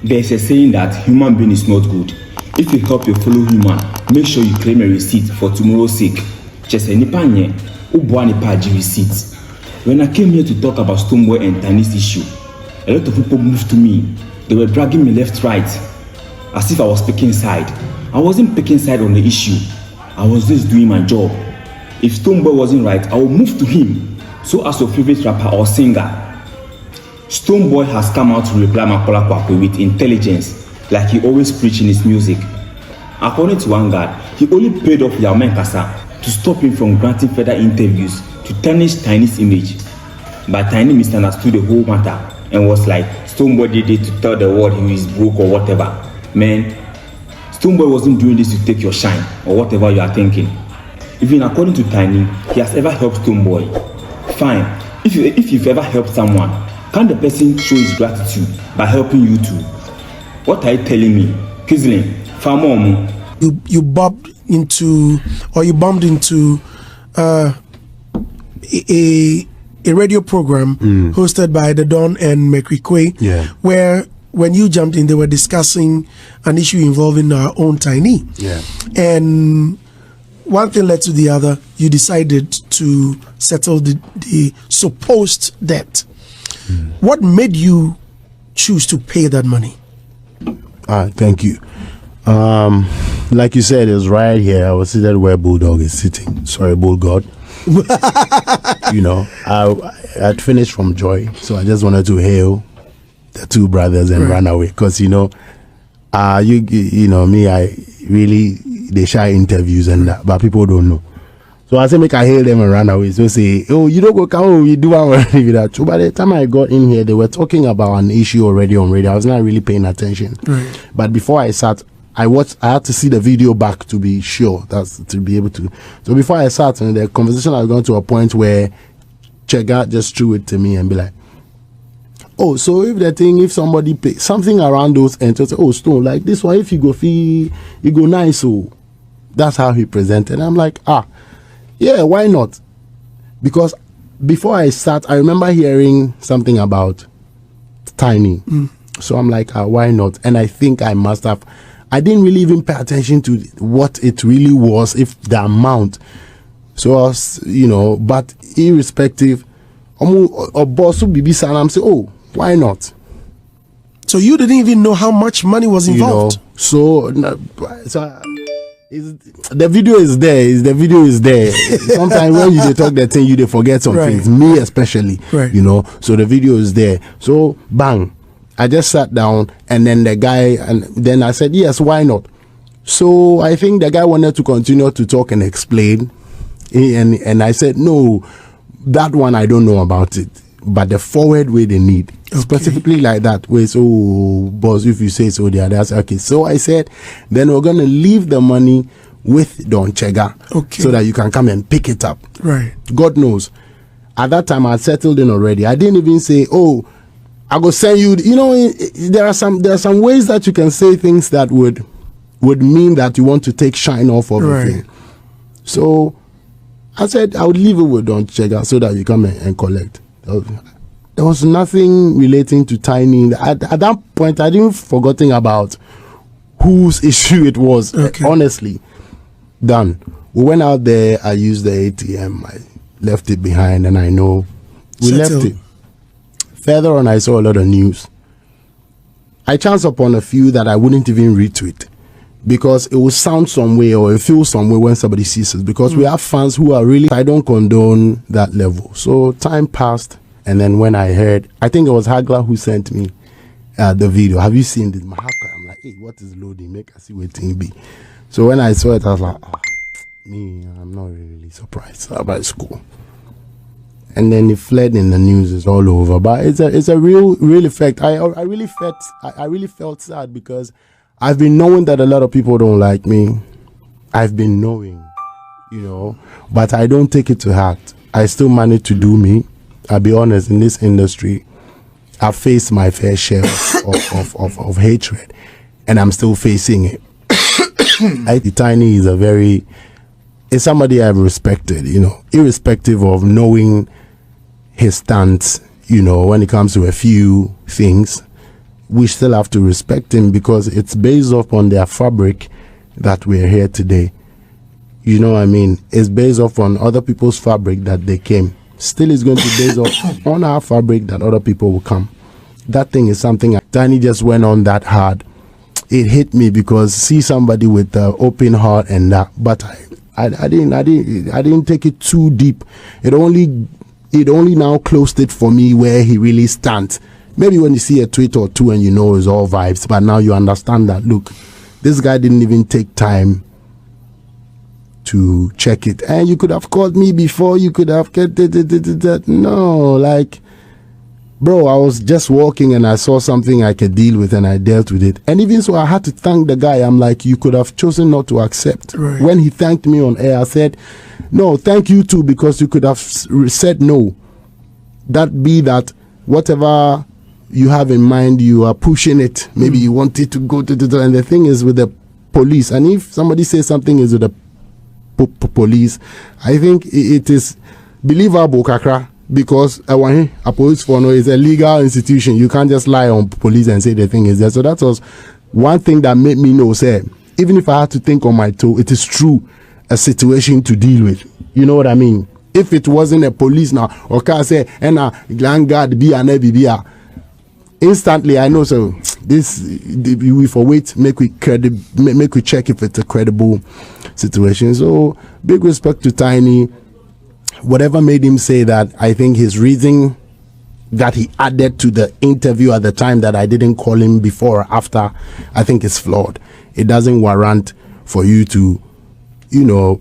There's a saying that human being is not good. If you help your fellow human, make sure you claim a receipt for tomorrow's sake. Just a nipa nye, ubuwa nipa ji receipt. When I came here to talk about Stonebowy and Tinny's issue, a lot of people moved to me. They were dragging me left, right, as if I was picking side. I wasn't picking side on the issue. I was just doing my job. If Stonebowy wasn't right, I would move to him. So as your favorite rapper or singer, Stonebowy has come out to reply Makola Kwakwe with intelligence, like he always preach in his music. According to one guy, he only paid off Yaumen Kasa to stop him from granting further interviews to tarnish Tinny's image. But Tinny misunderstood the whole matter and was like, Stonebowy did it to tell the world he is broke or whatever. Man, Stonebowy wasn't doing this to take your shine or whatever you are thinking. Even according to Tinny, he has ever helped Stonebowy. Fine, if you've ever helped someone, can the person show his gratitude by helping you too? What are you telling me? Kizlin, Famomu. You bumped into a radio program hosted by the Don and Mekwikwe, where when you jumped in, they were discussing an issue involving our own Tinny. Yeah. And one thing led to the other. You decided to settle the supposed debt. What made you choose to pay that money? Thank you. Like you said, it was right here. I was seated where Bulldog is sitting. Sorry, Bulldog. You know, I had finished from Joy, so I just wanted to hail the two brothers and run away. Because, you know, you know me, I really, they shy interviews and that, but people don't know. So I say, make I hail them and run away. So say, oh, you don't go come, we do already with that. So by the time I got in here, they were talking about an issue already on radio. I was not really paying attention. Right. But before I sat, I had to see the video back to be sure, that's to be able to. So before I sat, and the conversation had gone to a point where Chega just threw it to me and be like, oh, so if somebody pay something around those ends, say, oh, Stone, like this one, if you go fee, you go nice. So that's how he presented. I'm like, yeah, why not? Because before I sat, I remember hearing something about Tinny. So I'm like, why not? And I think I must have. I didn't really even pay attention to what it really was, if the amount. So I was, you know, but irrespective, boss would be saying, I'm saying, oh, why not? So you didn't even know how much money was involved. You know, so the video is there. The video is there. Sometimes when you talk that thing, you forget some things. Me especially, you know. So the video is there. So bang, I just sat down, and then the guy, and then I said, yes, why not? So I think the guy wanted to continue to talk and explain, and I said, no, that one I don't know about it, but the forward way they need. Specifically like that way. So boss, if you say so, the others, okay. So I said, then we're gonna leave the money with Don Chega, so that you can come and pick it up. Right. God knows. At that time, I settled in already. I didn't even say, oh, I go send you. You know, there are some ways that you can say things that would mean that you want to take shine off of the thing. So I said I would leave it with Don Chega so that you come and collect. There was nothing relating to Tinny. At that point, I didn't forgotten about whose issue it was. Honestly, done. We went out there. I used the ATM. I left it behind, and I know we left it. Further on, I saw a lot of news. I chanced upon a few that I wouldn't even retweet because it will sound some way or it feels some way when somebody sees it. Because we have fans who are really. I don't condone that level. So time passed. And then when I heard, I think it was Hagla who sent me the video. Have you seen this? I'm like, hey, what is loading? Make us see what it be. So when I saw it, I was like, I'm not really surprised about school. And then it fled in the news. It's all over. But it's a real effect. I really felt sad because I've been knowing that a lot of people don't like me. I've been knowing, you know, but I don't take it to heart. I still manage to do me. I'll be honest, in this industry, I've faced my fair share of hatred, and I'm still facing it. Tinny is somebody I've respected, you know, irrespective of knowing his stance, you know, when it comes to a few things. we still have to respect him because it's based off on their fabric that we're here today. You know what I mean? It's based off on other people's fabric that they came. Still is going to be based off on our fabric that other people will come. That thing is something Tinny just went on that hard. It hit me because see somebody with an open heart and that, but I didn't take it too deep. It only now closed it for me where he really stands. Maybe when you see a tweet or two and you know it's all vibes, but now you understand that, look, this guy didn't even take time to check it. And you could have called me before, you could have get that. No, like, bro, I was just walking and I saw something I could deal with and I dealt with it. And even so, I had to thank the guy. I'm like, you could have chosen not to accept. Right. When he thanked me on air, I said, no, thank you too, because you could have said no. That be that whatever you have in mind, you are pushing it. Maybe you want it to go to the, and the thing is with the police. And if somebody says something is with the police, I think it is believable, kakra. Because a police phone is a legal institution. You can't just lie on police and say the thing is there. So that was one thing that made me know, say, even if I had to think on my toe, it is true a situation to deal with. You know what I mean? If it wasn't a police now, or can I say, and a grand guard be an EBBA, instantly I know, so this, we for wait, make we check if it's a credible situation. So big respect to Tinny. Whatever made him say that, I think his reason that he added to the interview at the time that I didn't call him before or after, I think is flawed. It doesn't warrant for you to, you know,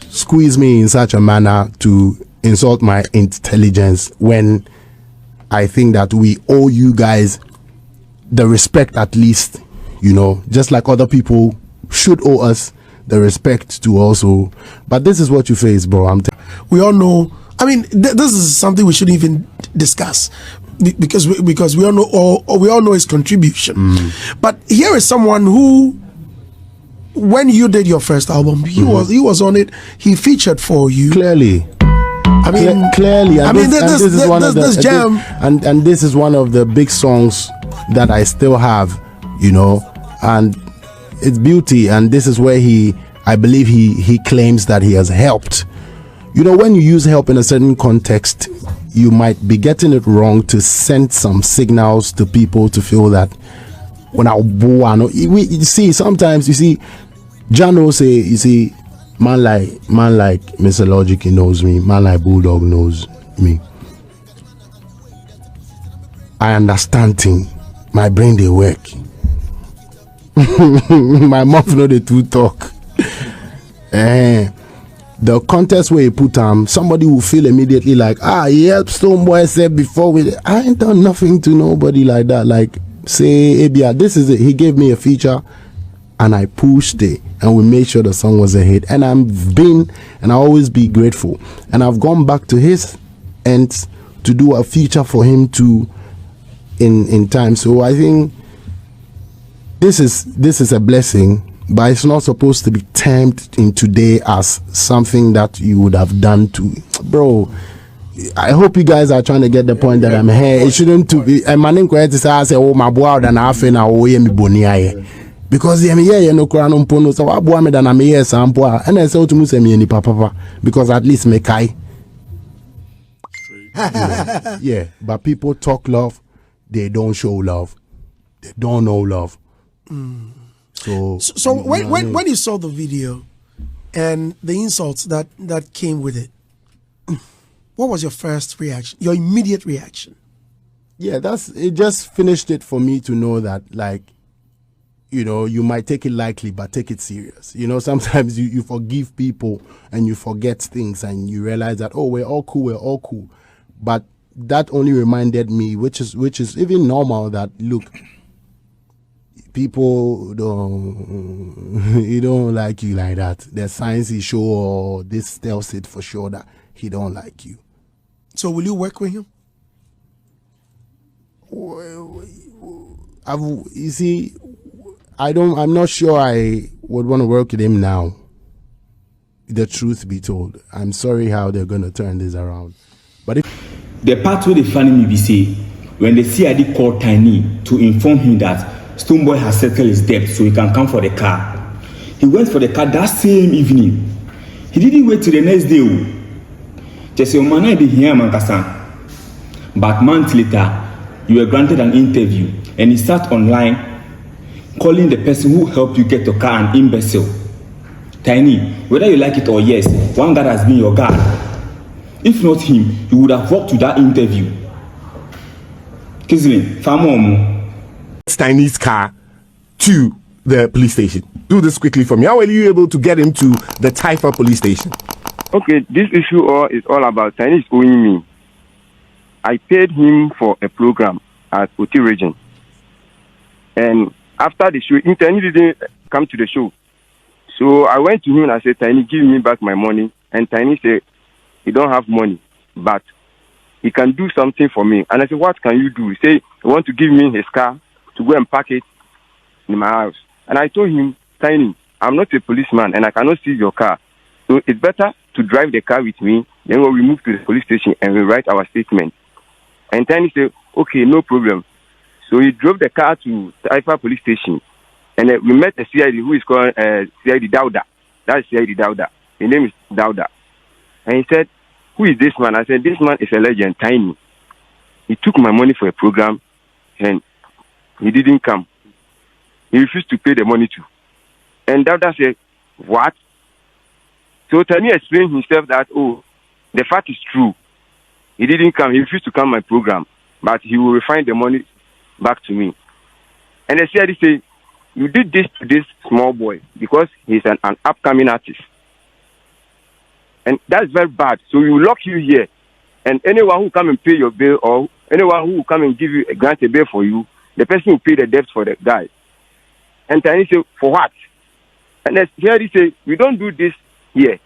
squeeze me in such a manner to insult my intelligence when I think that we owe you guys the respect at least, you know, just like other people should owe us the respect to also. But this is what you face, bro. We all know. I mean, this is something we shouldn't even discuss because we all know we all know his contribution. But here is someone who, when you did your first album, he was on it. He featured for you clearly. I mean, clearly. I mean, this jam, and this is one of the big songs that I still have, you know, and it's beauty. And this is where I believe he claims that he has helped. You know, when you use help in a certain context, you might be getting it wrong to send some signals to people to feel that when you see, sometimes you see Jano say, you see, man like Mr. Logic, he knows me, man like Bulldog knows me. I understand things. My brain they work. My mouth know the two talk. The contest where you put somebody will feel immediately like, yeah, Stonebowy said before I ain't done nothing to nobody like that. Like, say, Abia, this is it. He gave me a feature and I pushed it and we made sure the song was a hit. And I'll always be grateful. And I've gone back to his ends to do a feature for him too in time. So I think this is a blessing. But it's not supposed to be termed in today as something that you would have done to, bro. I hope you guys are trying to get the point that I'm here. It shouldn't to be. And my name to say, oh my boy, and I feel now we me bonia because yeah no koran umpono so I boy me than I'm here sample and I say to me say me any papa because at least me kai. Yeah, but people talk love, they don't show love, they don't know love. So when you saw the video and the insults that came with it, what was your first reaction? Your immediate reaction? Yeah, it just finished it for me to know that, like, you know, you might take it lightly, but take it serious. You know, sometimes you forgive people and you forget things and you realize that, oh, we're all cool. But that only reminded me, which is even normal, that look, people don't like you like that. There's signs he show, or this tells it for sure that he don't like you. So will you work with him? You see, I'm not sure I would want to work with him now. The truth be told, I'm sorry how they're going to turn this around. But the part where they funny me be say, when the CID called Tinny to inform him that Stoneboy has settled his debt so he can come for the car. He went for the car that same evening. He didn't wait till the next day. Just your man did hear Mankasa. But months later, you were granted an interview and he sat online calling the person who helped you get your car an imbecile. Tinny, whether you like it or yes, one guy has been your guard. If not him, you would have walked to that interview. Kizlin, Famomu. Tinny's car to the police station. Do this quickly for me. How were you able to get him to the Taifa police station? Okay, this issue is all about Tinny is owing me. I paid him for a program at OT region. And after the show, Tinny didn't come to the show. So I went to him and I said, Tinny, give me back my money. And Tinny said, he don't have money, but he can do something for me. And I said, what can you do? He said, he want to give me his car to go and park it in my house. And I told him, Tinny, I'm not a policeman and I cannot seize your car. So it's better to drive the car with me. Then when we move to the police station and we write our statement. And Tinny said, okay, no problem. So he drove the car to Taifa police station. And we met a CID who is called CID Dauda. That's CID Dauda. His name is Dauda. And he said, who is this man? I said, this man is a legend, Tinny. He took my money for a program and he didn't come. He refused to pay the money too. And Dauda said, what? So Tinny explained himself that, oh, the fact is true. He didn't come. He refused to come my program. But he will refund the money back to me. And the CID said, you did this to this small boy because he's an upcoming artist. And that's very bad. So we will lock you here. And anyone who come and pay your bill or anyone who will come and give you a grant a bill for you, the person will pay the debt for the guy. And Tinny said, for what? And the CID said, we don't do this here.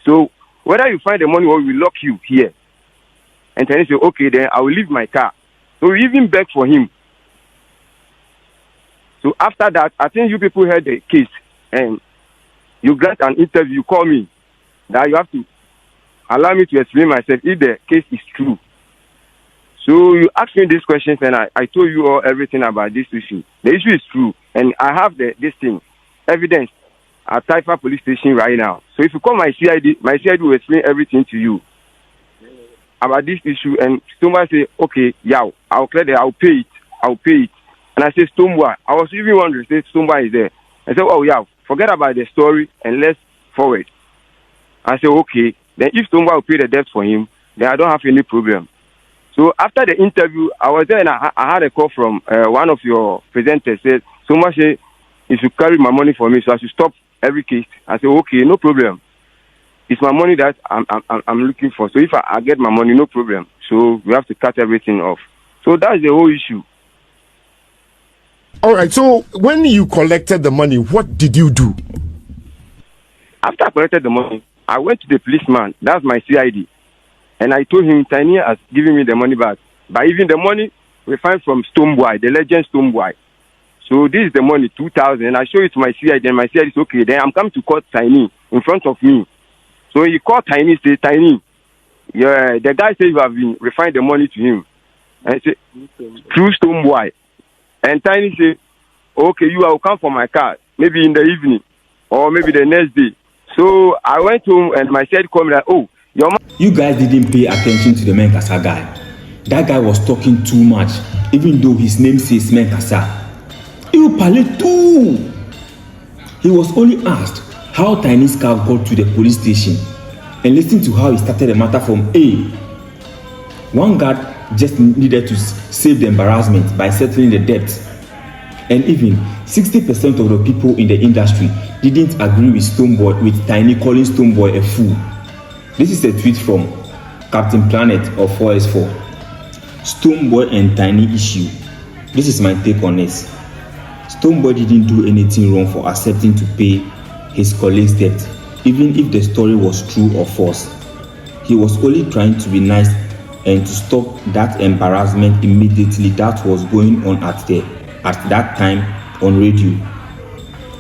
So whether you find the money or we lock you here. And Tinny said, okay, then I will leave my car. So we even begged for him. So after that, I think you people heard the case and you grant an interview, you call me that you have to allow me to explain myself if the case is true. So you asked me these questions and I told you all everything about this issue. The issue is true and I have this thing, evidence at Taifa police station right now. So if you call my CID will explain everything to you about this issue. And Stonebowy say, okay, yeah, I'll clear it, I'll pay it. And I say, Stonebowy, I was even wondering, say, Stonebowy is there. I said, oh yeah, forget about the story and let's forward. I said, okay, then if Stonebowy will pay the debt for him, then I don't have any problem. So after the interview, I was there and I had a call from one of your presenters, said, Stonebowy, you should carry my money for me, so I should stop every case. I said, okay, no problem. It's my money that I'm looking for. So if I get my money, no problem. So we have to cut everything off. So that's the whole issue. All right. So when you collected the money, what did you do? After I collected the money, I went to the policeman. That's my CID. And I told him, Tinny has given me the money back. But even the money we find from Stonebowy, the legend Stonebowy. So this is the money, 2,000. And I show it to my CID. And my CID is okay. Then I'm coming to court Tinny in front of me. So he called Tinny, say, Tinny, yeah, the guy said you have been refined the money to him. And I said, through Stonebowy. And Tinny said, okay, you will come for my car, maybe in the evening or maybe the next day. So I went home and my CID called me like, oh, your man. You guys didn't pay attention to the Menkasa guy. That guy was talking too much, even though his name says Menkasa. He will parlay too. He was only asked how Tinny's car got to the police station and listen to how he started the matter from A. One guard just needed to save the embarrassment by settling the debt. And even 60% of the people in the industry didn't agree with Stonebowy, with Tinny calling Stonebowy a fool. This is a tweet from Captain Planet of 4S4. Stonebowy and Tinny issue. This is my take on this. Stonebowy didn't do anything wrong for accepting to pay his colleague's debt, even if the story was true or false. He was only trying to be nice and to stop that embarrassment immediately that was going on at that time on radio.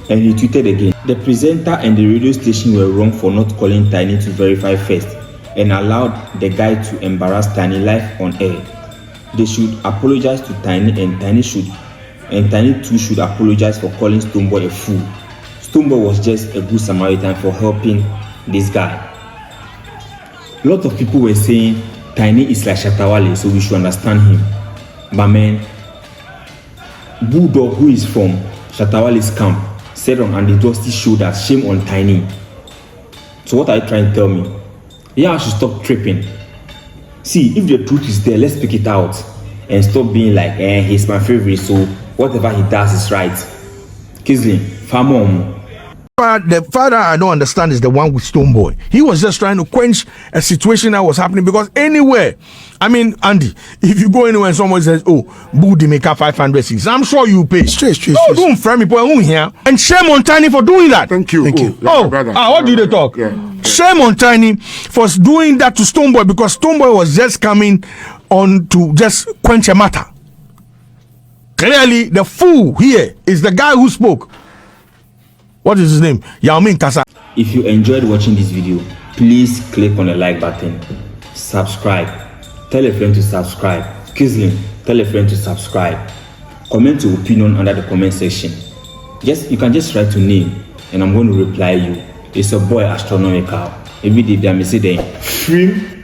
And he tweeted again, the presenter and the radio station were wrong for not calling Tinny to verify first and allowed the guy to embarrass Tinny live on air. they should apologize to Tinny, and Tinny too should apologize for calling Stonebowy a fool. Stonebowy was just a good Samaritan for helping this guy. A lot of people were saying Tinny is like Shatawale, so we should understand him. But man, Bulldog, who is from Shatawale's camp, said on Andy Dusty's show that shame on Tinny. So what are you trying to tell me? Yeah, I should stop tripping. See, if the truth is there, let's speak it out and stop being like, he's my favorite, so whatever he does is right. Kisley, Famom. The father I don't understand is the one with Stonebowy. He was just trying to quench a situation that was happening, because anywhere, I mean, Andy, if you go anywhere and someone says, oh, Budi make up 500 cedis, I'm sure you pay. Straight. Don't frame me, boy, here. And shame on Tinny for doing that. Thank you. What did they talk? Yeah. Shame on Tinny for doing that to Stonebowy, because Stonebowy was just coming on to just quench a matter. Clearly, the fool here is the guy who spoke. What is his name? Yao Ming Kasa. If you enjoyed watching this video, please click on the like button, subscribe, tell a friend to subscribe. Kisley, tell a friend to subscribe. Comment your opinion under the comment section. You can just write your name and I'm going to reply you. It's a boy astronomical. Every day they may say they free